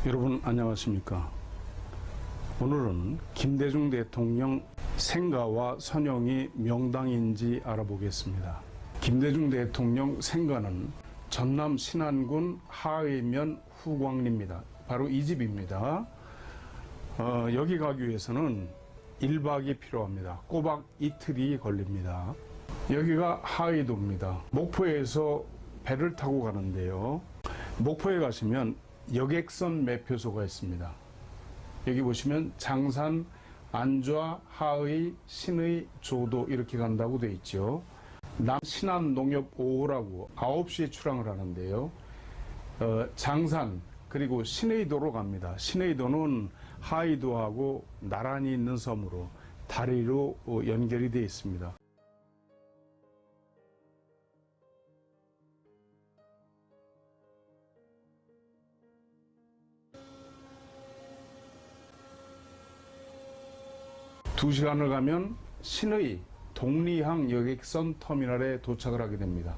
여러분 안녕하십니까. 오늘은 김대중 대통령 생가와 선영이 명당인지 알아보겠습니다. 김대중 대통령 생가는 전남 신안군 하의면 후광리입니다. 바로 이 집입니다. 여기 가기 위해서는 1박이 필요합니다. 꼬박 이틀이 걸립니다. 여기가 하의도입니다. 목포에서 배를 타고 가는데요. 목포에 가시면 여객선 매표소가 있습니다. 여기 보시면 장산, 안좌, 하의, 신의, 조도 이렇게 간다고 되어 있죠. 신안농협 5호라고 9시에 출항을 하는데요. 장산 그리고 신의도로 갑니다. 신의도는 하의도하고 나란히 있는 섬으로 다리로 연결이 되어 있습니다. 두 시간을 가면 신의 동리항 여객선 터미널에 도착을 하게 됩니다.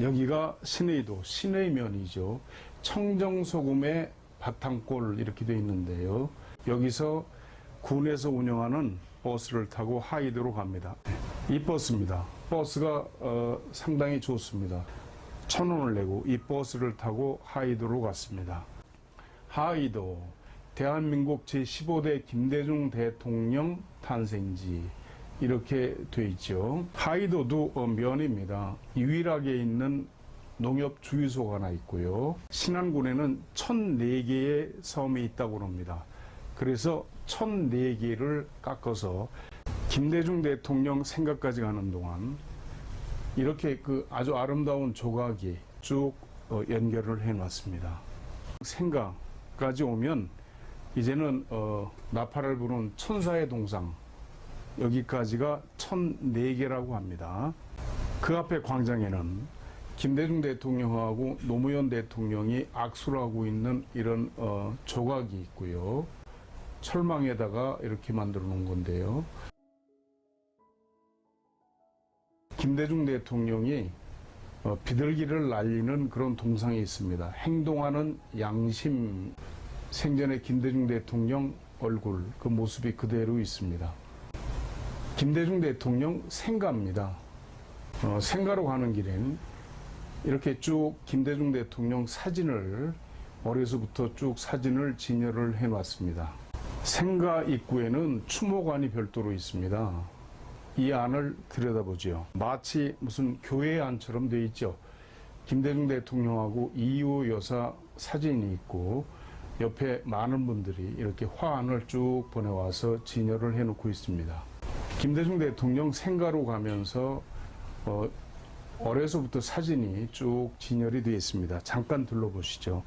여기가 신의도, 신의면이죠. 청정소금의 바탕골 이렇게 되어 있는데요. 여기서 군에서 운영하는 버스를 타고 하의도로 갑니다. 이 버스입니다. 버스가 상당히 좋습니다. 1,000원을 내고 이 버스를 타고 하의도로 갔습니다. 하의도, 대한민국 제15대 김대중 대통령 탄생지 이렇게 돼 있죠. 하의도도 면입니다. 유일하게 있는 농협 주유소가 하나 있고요. 신안군에는 1,004개의 섬이 있다고 합니다. 그래서 1,004개를 깎아서 김대중 대통령 생가까지 가는 동안 이렇게 아주 아름다운 조각이 쭉 연결을 해 놨습니다. 생가까지 오면 이제는 나팔을 부는 천사의 동상 여기까지가 1,004개라고 합니다. 그 앞에 광장에는 김대중 대통령하고 노무현 대통령이 악수를 하고 있는 이런 조각이 있고요. 철망에다가 이렇게 만들어 놓은 건데요. 김대중 대통령이 비둘기를 날리는 그런 동상이 있습니다. 행동하는 양심, 생전에 김대중 대통령 얼굴, 그 모습이 그대로 있습니다. 김대중 대통령 생가입니다. 생가로 가는 길엔 이렇게 쭉 김대중 대통령 사진을 어려서부터 쭉 사진을 진열을 해 놨습니다. 생가 입구에는 추모관이 별도로 있습니다. 이 안을 들여다보죠. 마치 무슨 교회 안처럼 되어 있죠. 김대중 대통령하고 이효 여사 사진이 있고 옆에 많은 분들이 이렇게 화환을 쭉 보내와서 진열을 해놓고 있습니다. 김대중 대통령 생가로 가면서 어려서부터 사진이 쭉 진열이 되어 있습니다. 잠깐 둘러보시죠.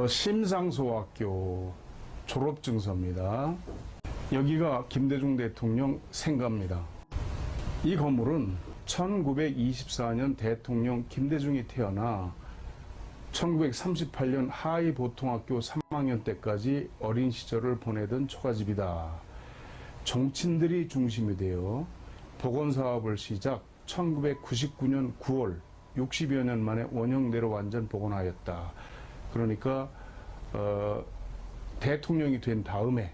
심상소학교 졸업증서입니다. 여기가 김대중 대통령 생가입니다. 이 건물은 1924년 대통령 김대중이 태어나 1938년 하의보통학교 3학년 때까지 어린 시절을 보내던 초가집이다. 정친들이 중심이 되어 복원사업을 시작 1999년 9월 60여 년 만에 원형대로 완전 복원하였다. 그러니까 대통령이 된 다음에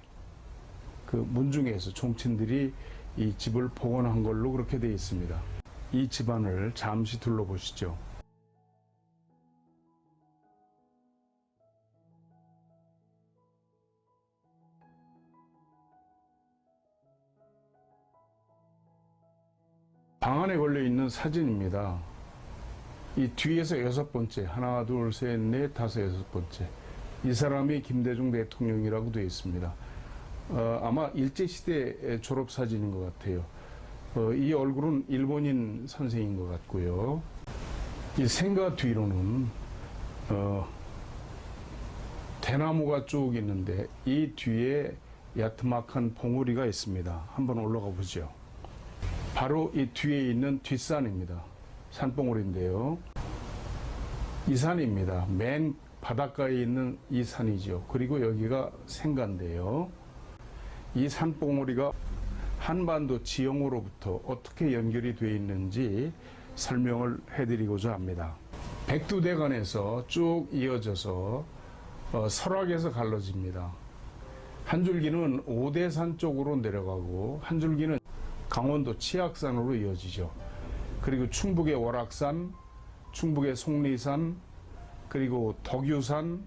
그 문중에서 종친들이 이 집을 복원한 걸로 그렇게 되어 있습니다. 이 집안을 잠시 둘러보시죠. 방 안에 걸려 있는 사진입니다. 이 뒤에서 6번째, 하나, 둘, 셋, 넷, 다섯, 6번째. 이 사람이 김대중 대통령이라고 되어 있습니다. 아마 일제시대 졸업사진인 것 같아요. 이 얼굴은 일본인 선생인 것 같고요. 이 생가 뒤로는 대나무가 쭉 있는데 이 뒤에 야트막한 봉우리가 있습니다. 한번 올라가 보죠. 바로 이 뒤에 있는 뒷산입니다. 산봉우리인데요. 이 산입니다. 맨 바닷가에 있는 이 산이죠. 그리고 여기가 생가인데요. 이 산봉우리가 한반도 지형으로부터 어떻게 연결이 되어 있는지 설명을 해드리고자 합니다. 백두대간에서 쭉 이어져서 설악에서 갈라집니다. 한 줄기는 오대산 쪽으로 내려가고 한 줄기는 강원도 치악산으로 이어지죠. 그리고 충북의 월악산, 충북의 속리산, 그리고 덕유산,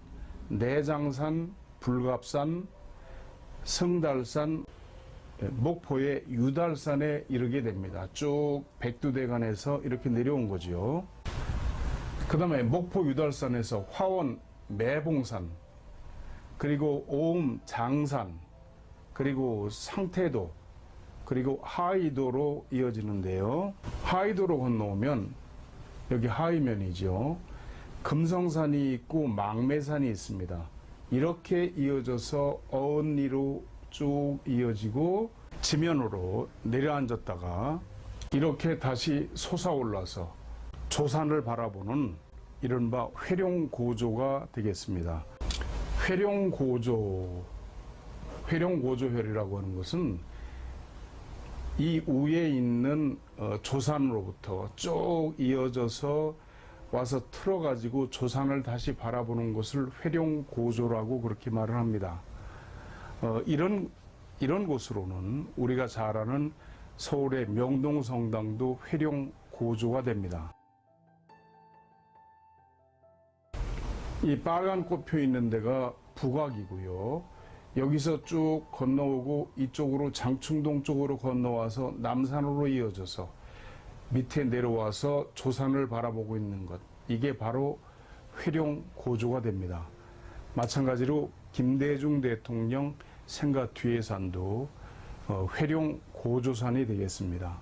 내장산, 불갑산, 성달산, 목포의 유달산에 이르게 됩니다. 쭉 백두대간에서 이렇게 내려온 거죠. 그 다음에 목포 유달산에서 화원 매봉산, 그리고 오음 장산, 그리고 상태도, 그리고 하이도로 이어지는데요. 하이도로 건너오면 여기 하이면이죠. 금성산이 있고 망매산이 있습니다. 이렇게 이어져서 어언리로 쭉 이어지고 지면으로 내려앉았다가 이렇게 다시 솟아올라서 조산을 바라보는 이른바 회룡고조가 되겠습니다. 회룡고조혈이라고 하는 것은 이 위에 있는 조산으로부터 쭉 이어져서 와서 틀어가지고 조산을 다시 바라보는 것을 회룡고조라고 그렇게 말을 합니다. 이런 곳으로는 우리가 잘 아는 서울의 명동성당도 회룡고조가 됩니다. 이 빨간 꽃 펴 있는 데가 북악이고요. 여기서 쭉 건너오고 이쪽으로 장충동 쪽으로 건너와서 남산으로 이어져서 밑에 내려와서 조산을 바라보고 있는 것, 이게 바로 회룡고조가 됩니다. 마찬가지로 김대중 대통령 생가 뒤의 산도 회룡고조산이 되겠습니다.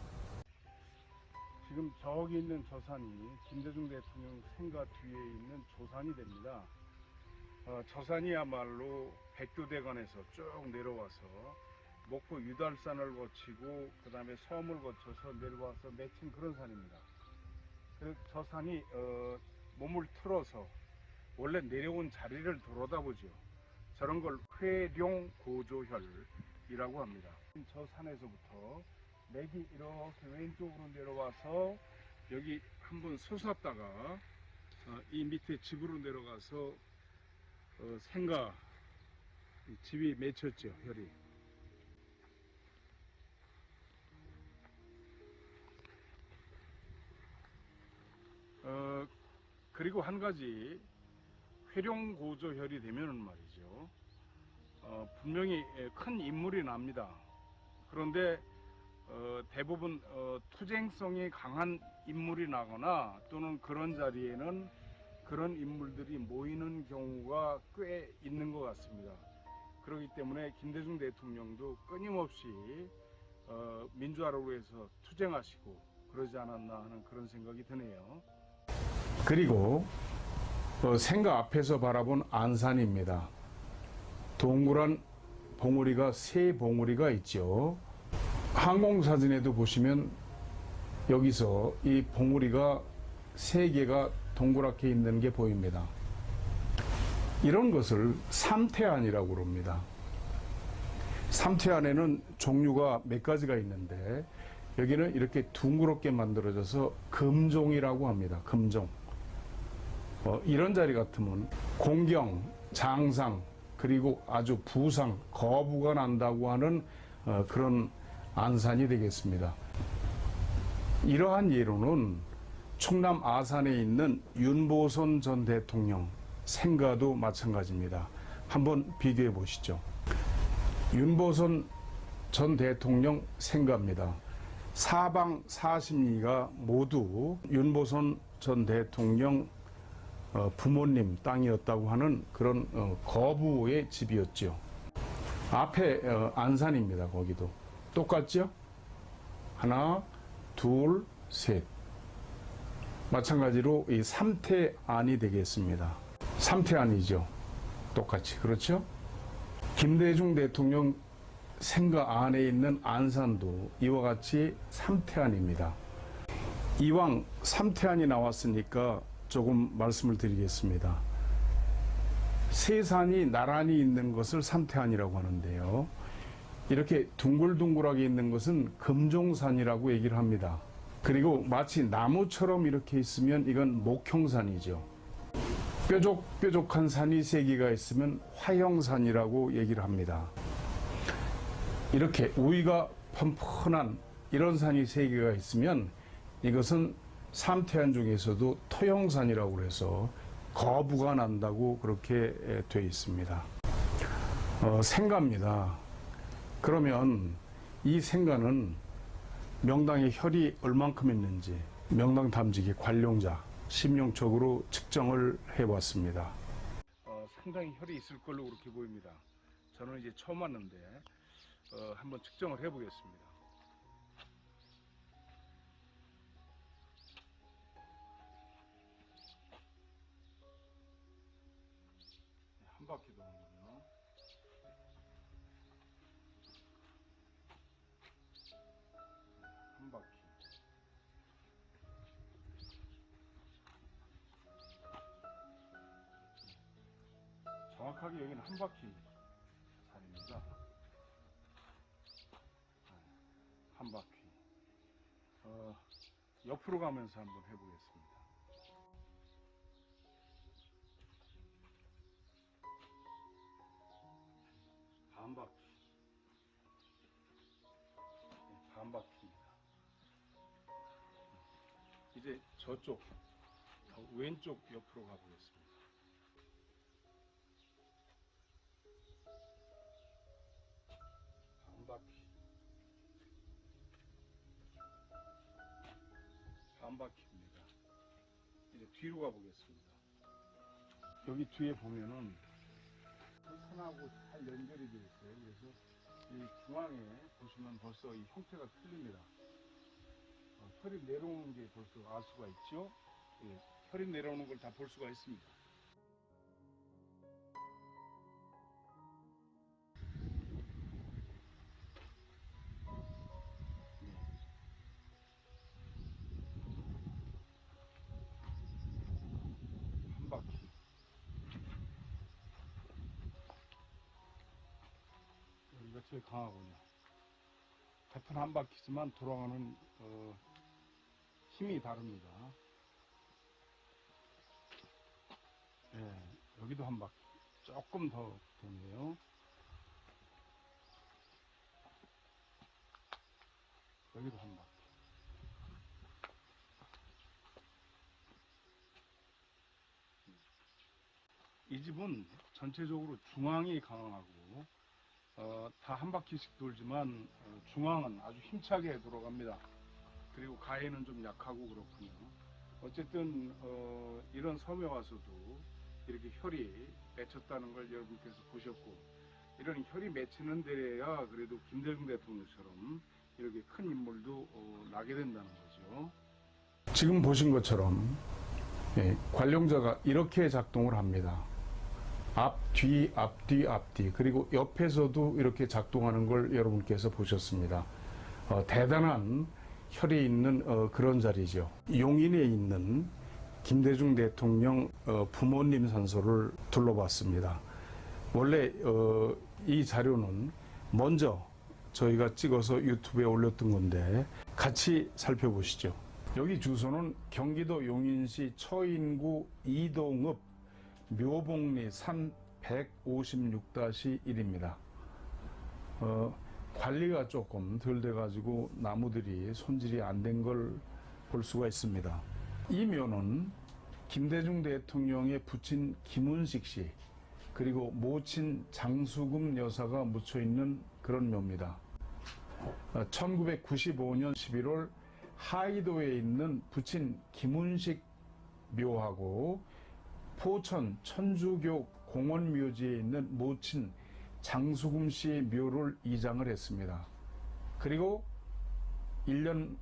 지금 저기 있는 저 산이 김대중 대통령 생가 뒤에 있는 조산이 됩니다. 저 산이야말로 백두대간에서 쭉 내려와서 목포 유달산을 거치고 그 다음에 섬을 거쳐서 내려와서 맺힌 그런 산입니다. 그래서 저 산이 몸을 틀어서 원래 내려온 자리를 돌아다보죠. 저런 걸 회룡고조혈이라고 합니다. 저 산에서부터 맥이 이렇게 왼쪽으로 내려와서 여기 한번 솟았다가 이 밑에 집으로 내려가서 생가 집이 맺혔죠. 혈이. 그리고 한 가지 회룡고조혈이 되면은 말이죠. 분명히 큰 인물이 납니다. 그런데 대부분 투쟁성이 강한 인물이 나거나 또는 그런 자리에는 그런 인물들이 모이는 경우가 꽤 있는 것 같습니다. 그렇기 때문에 김대중 대통령도 끊임없이 민주화를 위해서 투쟁하시고 그러지 않았나 하는 그런 생각이 드네요. 그리고 생가 앞에서 바라본 안산입니다. 동그란 봉우리가 세 봉우리가 있죠. 항공사진에도 보시면 여기서 이 봉우리가 세 개가 동그랗게 있는 게 보입니다. 이런 것을 삼태안이라고 그럽니다. 삼태안에는 종류가 몇 가지가 있는데 여기는 이렇게 둥그렇게 만들어져서 금종이라고 합니다. 금종. 이런 자리 같으면 공경, 장상, 그리고 아주 부상, 거부가 난다고 하는 그런 안산이 되겠습니다. 이러한 예로는 충남 아산에 있는 윤보선 전 대통령 생가도 마찬가지입니다. 한번 비교해 보시죠. 윤보선 전 대통령 생가입니다. 사방 40리가 모두 윤보선 전 대통령 부모님 땅이었다고 하는 그런 거부의 집이었죠. 앞에 안산입니다. 거기도 똑같죠? 하나, 둘, 셋. 마찬가지로 이 삼태안이 되겠습니다. 삼태안이죠. 똑같이. 그렇죠? 김대중 대통령 생가 안에 있는 안산도 이와 같이 삼태안입니다. 이왕 삼태안이 나왔으니까 조금 말씀을 드리겠습니다. 세 산이 나란히 있는 것을 삼태안이라고 하는데요. 이렇게 둥글둥글하게 있는 것은 금종산이라고 얘기를 합니다. 그리고 마치 나무처럼 이렇게 있으면 이건 목형산이죠. 뾰족뾰족한 산이 세 개가 있으면 화형산이라고 얘기를 합니다. 이렇게 우위가 펀펀한 이런 산이 세 개가 있으면 이것은 삼태안 중에서도 토형산이라고 해서 거부가 난다고 그렇게 되어 있습니다. 생가입니다. 그러면 이 생가는 명당의 혈이 얼만큼 있는지 명당 탐지기 관룡자 심령적으로 측정을 해봤습니다. 상당히 혈이 있을 걸로 그렇게 보입니다. 저는 이제 처음 왔는데 한번 측정을 해보겠습니다. 한 바퀴 도는군요. 한 바퀴. 정확하게 여기는 한 바퀴 산입니다. 한 바퀴. 옆으로 가면서 한번 해보겠습니다. 반 바퀴. 반 바퀴입니다. 이제 저쪽 왼쪽 옆으로 가보겠습니다. 반 바퀴. 반 바퀴입니다. 이제 뒤로 가보겠습니다. 여기 뒤에 보면은 산하고 잘 연결이 되어 있어요. 그래서 이 중앙에 보시면 벌써 이 형태가 틀립니다. 혈이 내려오는 게 벌써 알 수가 있죠. 예, 혈이 내려오는 걸 다 볼 수가 있습니다. 한 바퀴. 여기가 제일 강하군요. 같은 한 바퀴지만 돌아가는 힘이 다릅니다. 예, 여기도 한 바퀴. 조금 더 되네요. 여기도 한 바퀴. 이 집은 전체적으로 중앙이 강하고 다 한 바퀴씩 돌지만 중앙은 아주 힘차게 돌아갑니다. 그리고 가해는 좀 약하고 그렇군요. 어쨌든 이런 섬에 와서도 이렇게 혈이 맺혔다는 걸 여러분께서 보셨고, 이런 혈이 맺히는 데야 그래도 김대중 대통령처럼 이렇게 큰 인물도 나게 된다는 거죠. 지금 보신 것처럼 관룡자가 이렇게 작동을 합니다. 앞뒤 앞뒤 앞뒤, 그리고 옆에서도 이렇게 작동하는 걸 여러분께서 보셨습니다. 대단한 혈이 있는 그런 자리죠. 용인에 있는 김대중 대통령 부모님 산소를 둘러봤습니다. 원래 이 자료는 먼저 저희가 찍어서 유튜브에 올렸던 건데 같이 살펴보시죠. 여기 주소는 경기도 용인시 처인구 이동읍 묘봉리 산 156-1입니다. 관리가 조금 덜 돼가지고 나무들이 손질이 안 된 걸 볼 수가 있습니다. 이 묘는 김대중 대통령의 부친 김은식 씨, 그리고 모친 장수금 여사가 묻혀 있는 그런 묘입니다. 1995년 11월 하이도에 있는 부친 김은식 묘하고 포천 천주교 공원묘지에 있는 모친 장수금 씨의 묘를 이장을 했습니다. 그리고 1년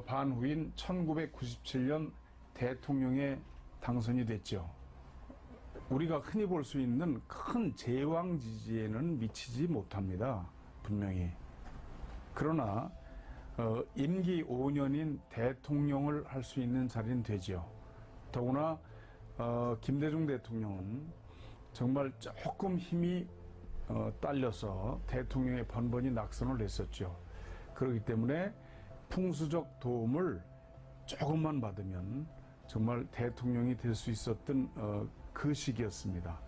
반 후인 1997년 대통령에 당선이 됐죠. 우리가 흔히 볼 수 있는 큰 제왕 지지에는 미치지 못합니다. 분명히. 그러나 임기 5년인 대통령을 할 수 있는 자리는 되지요. 더구나 김대중 대통령은 정말 조금 힘이 딸려서 대통령의 번번이 낙선을 했었죠. 그렇기 때문에 풍수적 도움을 조금만 받으면 정말 대통령이 될 수 있었던 그 시기였습니다.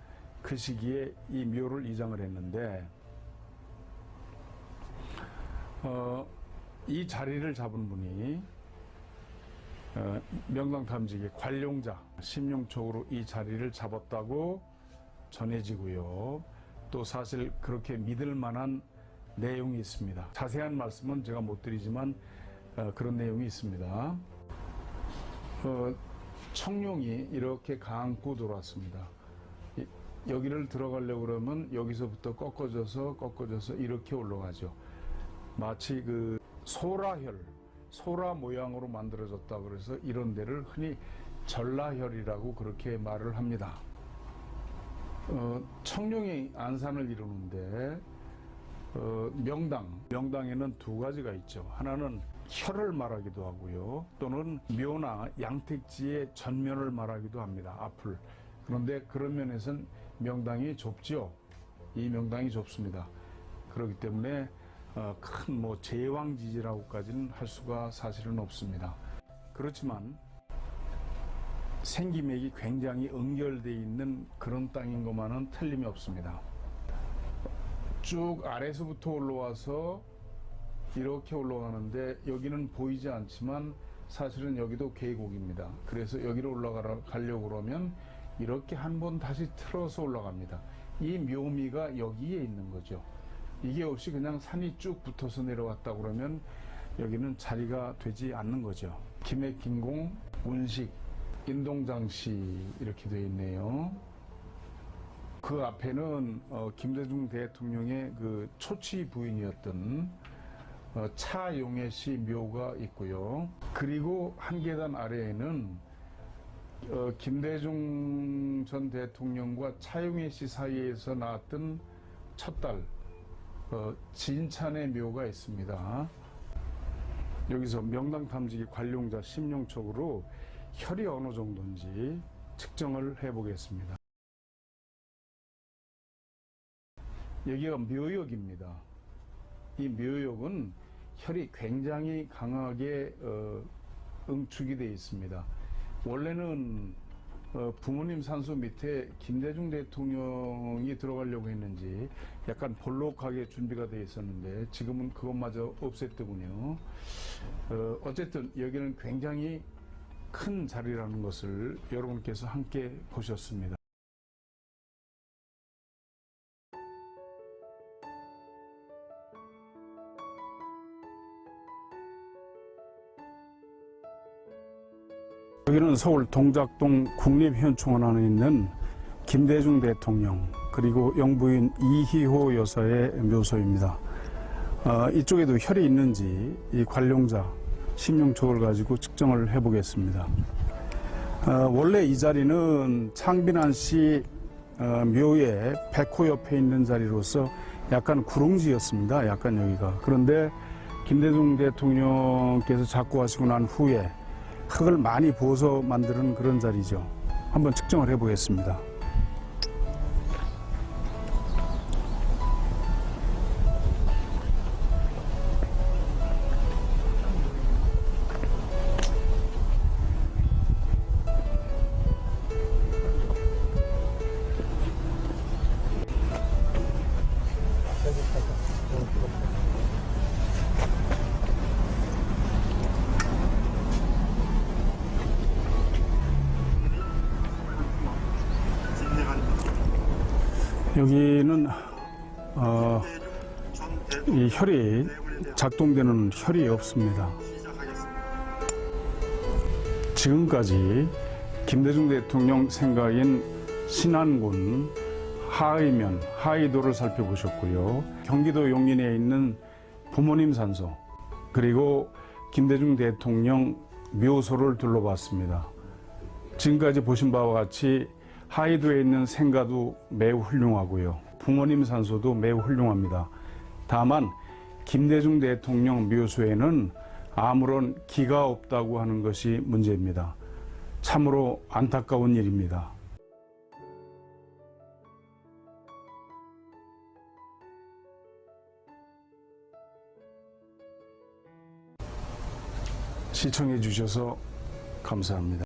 그 시기에 이 묘를 이장을 했는데 이 자리를 잡은 분이 명당탐지기 관룡자 심룡촉으로 이 자리를 잡았다고 전해지고요. 또 사실 그렇게 믿을 만한 내용이 있습니다. 자세한 말씀은 제가 못 드리지만 그런 내용이 있습니다. 청룡이 이렇게 강고 돌았습니다. 여기를 들어가려고 그러면 여기서부터 꺾어져서 이렇게 올라가죠. 마치 그 소라 모양으로 만들어졌다 그래서 이런 데를 흔히 전라혈이라고 그렇게 말을 합니다. 청룡이 안산을 이루는데 명당에는 두 가지가 있죠. 하나는 혈을 말하기도 하고요. 또는 묘나 양택지의 전면을 말하기도 합니다. 앞을. 그런데 그런 면에서는 명당이 좁죠. 이 명당이 좁습니다. 그렇기 때문에 큰 제왕지지라고까지는 할 수가 사실은 없습니다. 그렇지만 생기맥이 굉장히 연결되어 있는 그런 땅인 것만은 틀림이 없습니다. 쭉 아래서부터 올라와서 이렇게 올라가는데 여기는 보이지 않지만 사실은 여기도 계곡입니다. 그래서 여기로 올라가려고 그러면 이렇게 한 번 다시 틀어서 올라갑니다. 이 묘미가 여기에 있는 거죠. 이게 없이 그냥 산이 쭉 붙어서 내려왔다 그러면 여기는 자리가 되지 않는 거죠. 김해긴공, 운식, 인동장씨 이렇게 되어 있네요. 그 앞에는 김대중 대통령의 그 초치 부인이었던 차용애 씨 묘가 있고요. 그리고 한 계단 아래에는 김대중 전 대통령과 차용애 씨 사이에서 낳았던 첫딸 진찬의 묘가 있습니다. 여기서 명당탐지기 관룡자 심룡촉으로 혈이 어느 정도인지 측정을 해보겠습니다. 여기가 묘역입니다. 이 묘역은 혈이 굉장히 강하게 응축이 되어 있습니다. 원래는 부모님 산소 밑에 김대중 대통령이 들어가려고 했는지 약간 볼록하게 준비가 되어 있었는데 지금은 그것마저 없앴더군요. 어쨌든 여기는 굉장히 큰 자리라는 것을 여러분께서 함께 보셨습니다. 여기는 서울 동작동 국립현충원 안에 있는 김대중 대통령 그리고 영부인 이희호 여사의 묘소입니다. 이쪽에도 혈이 있는지 이 관룡자 심룡촉을 가지고 측정을 해보겠습니다. 원래 이 자리는 창빈한 씨 묘의 백호 옆에 있는 자리로서 약간 구릉지였습니다. 약간 여기가. 그런데 김대중 대통령께서 작고하시고 난 후에 흙을 많이 부어서 만드는 그런 자리죠. 한번 측정을 해보겠습니다. 여기는 이 혈이 작동되는 혈이 없습니다. 지금까지 김대중 대통령 생가인 신안군 하의면, 하의도를 살펴보셨고요. 경기도 용인에 있는 부모님 산소, 그리고 김대중 대통령 묘소를 둘러봤습니다. 지금까지 보신 바와 같이 하의도에 있는 생가도 매우 훌륭하고요. 부모님 산소도 매우 훌륭합니다. 다만 김대중 대통령 묘소에는 아무런 기가 없다고 하는 것이 문제입니다. 참으로 안타까운 일입니다. 시청해 주셔서 감사합니다.